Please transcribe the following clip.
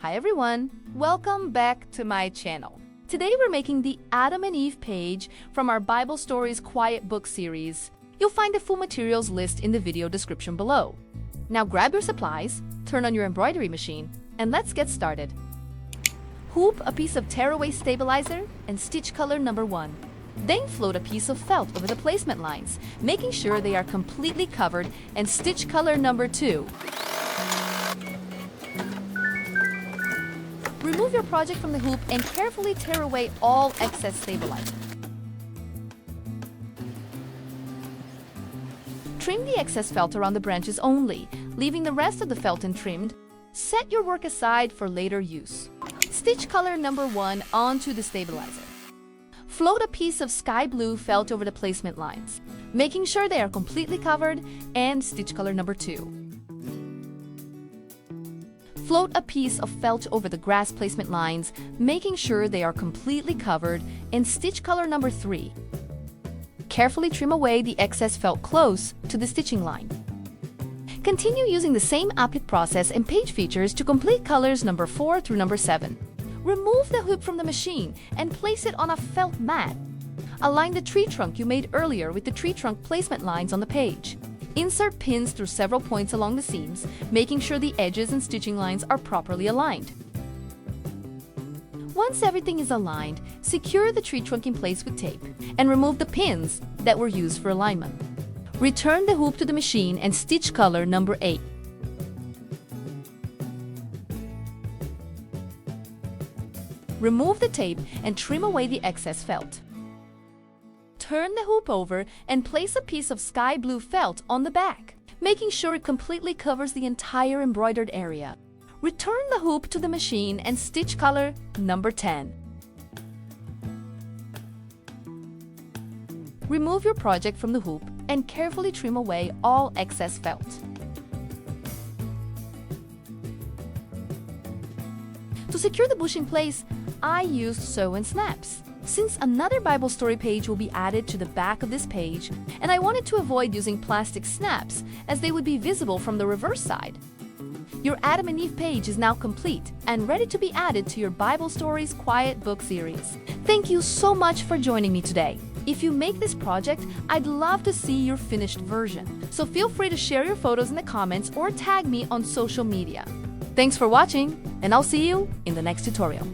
Hi everyone, welcome back to my channel. Today we're making the Adam and Eve page from our Bible Stories Quiet Book series. You'll find the full materials list in the video description below. Now grab your supplies, turn on your embroidery machine, and let's get started. Hoop a piece of tearaway stabilizer and stitch color number 1. Then float a piece of felt over the placement lines, making sure they are completely covered, and stitch color number 2. Remove your project from the hoop and carefully tear away all excess stabilizer. Trim the excess felt around the branches only, leaving the rest of the felt untrimmed. Set your work aside for later use. Stitch color number 1 onto the stabilizer. Float a piece of sky blue felt over the placement lines, making sure they are completely covered, and stitch color number 2. Float a piece of felt over the grass placement lines, making sure they are completely covered, and stitch color number 3. Carefully trim away the excess felt close to the stitching line. Continue using the same applique process and page features to complete colors number 4 through number 7. Remove the hoop from the machine and place it on a felt mat. Align the tree trunk you made earlier with the tree trunk placement lines on the page. Insert pins through several points along the seams, making sure the edges and stitching lines are properly aligned. Once everything is aligned, secure the tree trunk in place with tape and remove the pins that were used for alignment. Return the hoop to the machine and stitch color number 8. Remove the tape and trim away the excess felt. Turn the hoop over and place a piece of sky blue felt on the back, making sure it completely covers the entire embroidered area. Return the hoop to the machine and stitch color number 10. Remove your project from the hoop and carefully trim away all excess felt. To secure the bush in place, I used sew and snaps. Since another Bible story page will be added to the back of this page, and I wanted to avoid using plastic snaps as they would be visible from the reverse side. Your Adam and Eve page is now complete and ready to be added to your Bible Stories Quiet Book series. Thank you so much for joining me today. If you make this project, I'd love to see your finished version. So feel free to share your photos in the comments or tag me on social media. Thanks for watching, and I'll see you in the next tutorial.